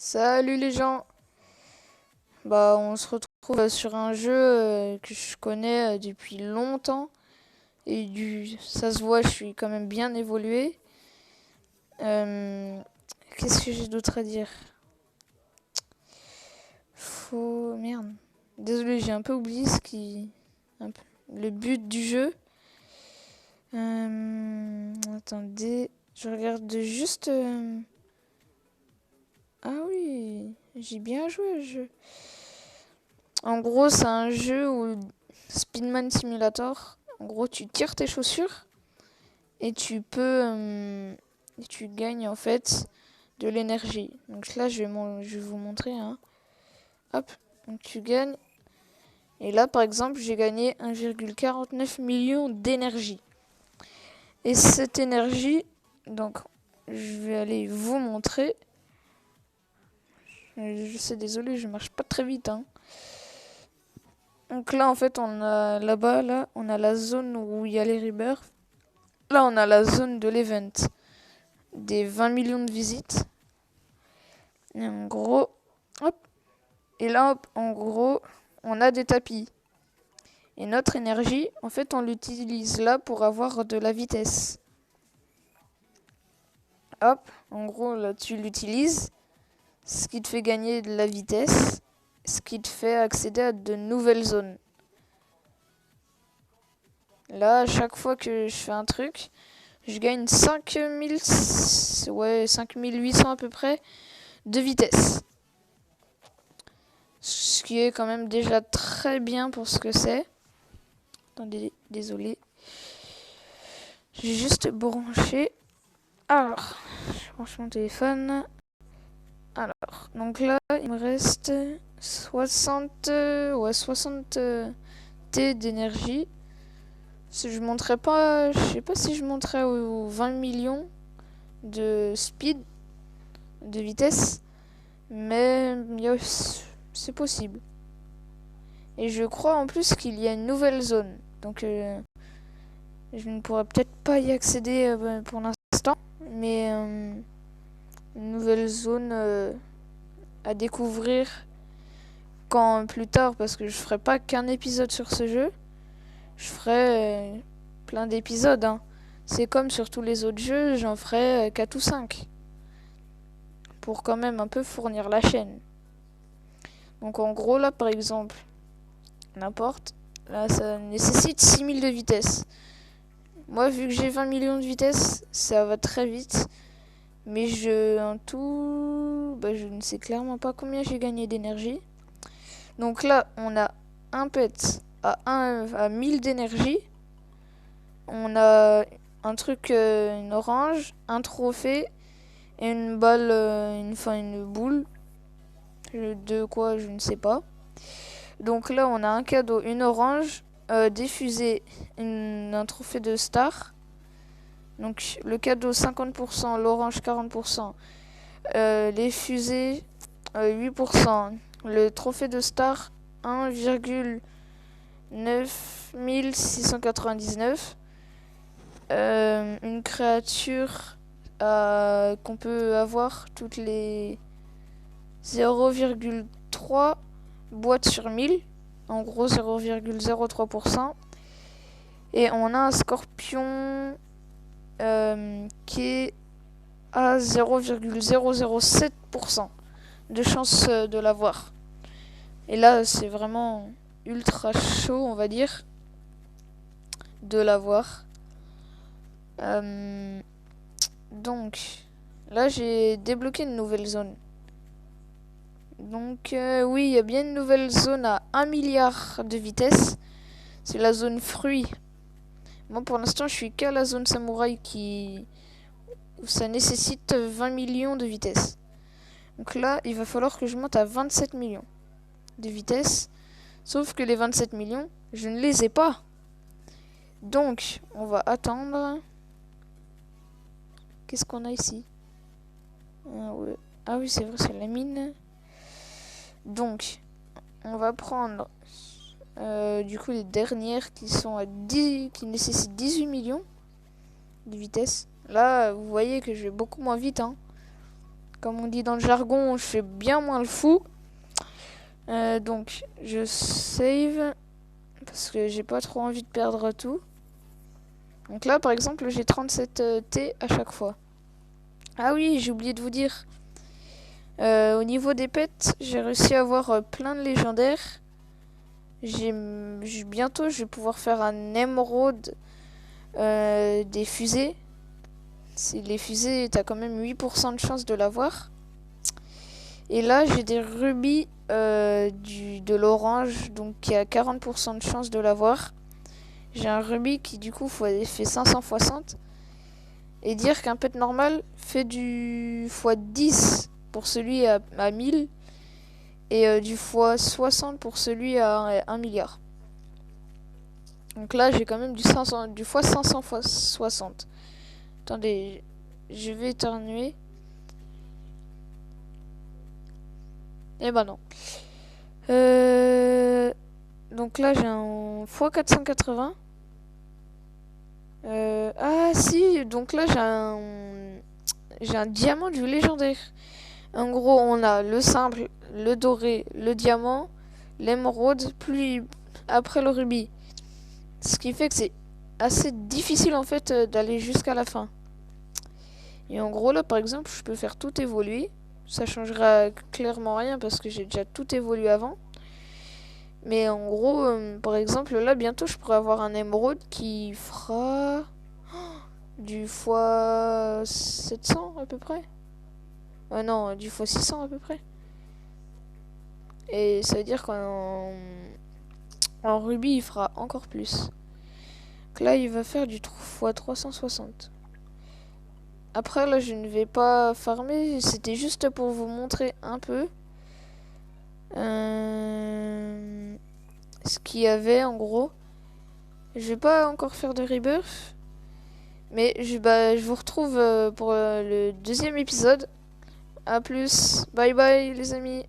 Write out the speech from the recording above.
Salut les gens. On se retrouve sur un jeu que je connais depuis longtemps et ça se voit, je suis quand même bien évolué. Euh, Qu'est-ce que j'ai d'autre à dire? Merde. Désolé, j'ai un peu oublié un peu- le but du jeu. Attendez, je regarde juste. Ah oui, j'ai bien joué au jeu. En gros, c'est un jeu où Speedman Simulator. En gros, tu tires tes chaussures et tu gagnes en fait de l'énergie. Donc là, je vais vous montrer. Hein. Hop, donc tu gagnes. Et là, par exemple, j'ai gagné 1,49 million d'énergie. Et cette énergie, donc, je vais aller vous montrer. Je sais, désolé, je marche pas très vite. Hein. Donc là, en fait, on a là-bas, là, on a la zone où il y a les rebirths. Là, on a la zone de l'event des 20 millions de visites. Et en gros, hop. Et là, hop, en gros, on a des tapis. Et notre énergie, en fait, on l'utilise là pour avoir de la vitesse. Hop, en gros, là, tu l'utilises. Ce qui te fait gagner de la vitesse. Ce qui te fait accéder à de nouvelles zones. Là, à chaque fois que je fais un truc, je gagne 5800 à peu près de vitesse. Ce qui est quand même déjà très bien pour ce que c'est. Attendez, désolé. J'ai juste branché. Alors, je branche mon téléphone. Alors, donc là, il me reste 60 T d'énergie. Si je montrais pas, je sais pas si je montrais aux 20 millions de speed, de vitesse, mais c'est possible. Et je crois en plus qu'il y a une nouvelle zone. Donc je ne pourrais peut-être pas y accéder pour l'instant, mais une nouvelle zone à découvrir quand plus tard, parce que je ferai pas qu'un épisode sur ce jeu, je ferai plein d'épisodes. Hein. C'est comme sur tous les autres jeux, j'en ferai 4 ou 5 pour quand même un peu fournir la chaîne. Donc en gros là par exemple, n'importe, là ça nécessite 6000 de vitesse. Moi vu que j'ai 20 millions de vitesse, ça va très vite. Mais en tout, je ne sais clairement pas combien j'ai gagné d'énergie. Donc là, on a un pet à 1000 d'énergie. On a un truc, une orange, un trophée et une balle, une boule. De quoi, je ne sais pas. Donc là, on a un cadeau, une orange, des fusées, un trophée de star. Donc le cadeau 50%, l'orange 40%. Les fusées, 8%. Le trophée de star, 1,9699. Une créature qu'on peut avoir toutes les 0,3 boîtes sur 1000. En gros 0,03%. Et on a un scorpion qui est à 0,007% de chance de l'avoir. Et là, c'est vraiment ultra chaud, on va dire, de l'avoir. Donc, là, j'ai débloqué une nouvelle zone. Donc, oui, il y a bien une nouvelle zone à 1 milliard de vitesse. C'est la zone fruits. Moi, pour l'instant, je suis qu'à la zone samouraï où ça nécessite 20 millions de vitesse. Donc là, il va falloir que je monte à 27 millions de vitesse. Sauf que les 27 millions, je ne les ai pas. Donc, on va attendre. Qu'est-ce qu'on a ici? Ah oui, c'est vrai, c'est la mine. Donc, on va prendre du coup les dernières qui nécessitent 18 millions de vitesse. Là, vous voyez que je vais beaucoup moins vite. Hein. Comme on dit dans le jargon, je fais bien moins le fou. Donc je save parce que j'ai pas trop envie de perdre tout. Donc là par exemple j'ai 37 T à chaque fois. Ah oui, j'ai oublié de vous dire. Au niveau des pets, j'ai réussi à avoir plein de légendaires. Bientôt je vais pouvoir faire un émeraude des fusées. Les fusées, t'as quand même 8% de chance de l'avoir. Et là j'ai des rubis de l'orange, donc qui a 40% de chance de l'avoir. J'ai un rubis qui du coup fait 500 x 100. Et dire qu'un pet normal fait du x10 pour celui à 1000. Et du x60 pour celui à 1 milliard. Donc là j'ai quand même du x500 x 60. Attendez, je vais éternuer. Eh ben non. Donc là j'ai un x480. Ah si, donc là j'ai un diamant du légendaire. En gros on a le simple, le doré, le diamant, l'émeraude, puis après le rubis. Ce qui fait que c'est assez difficile en fait d'aller jusqu'à la fin. Et en gros là par exemple je peux faire tout évoluer. Ça changera clairement rien parce que j'ai déjà tout évolué avant. Mais en gros, par exemple, là, bientôt, je pourrais avoir un émeraude qui fera du x700 à peu près. Non, du x600 à peu près. Et ça veut dire qu'en rubis, il fera encore plus. Donc là, il va faire du x360. Après, là, je ne vais pas farmer. C'était juste pour vous montrer un peu ce qu'il y avait en gros. Je vais pas encore faire de rebirth. Mais je vous retrouve pour le deuxième épisode. A plus. Bye bye les amis.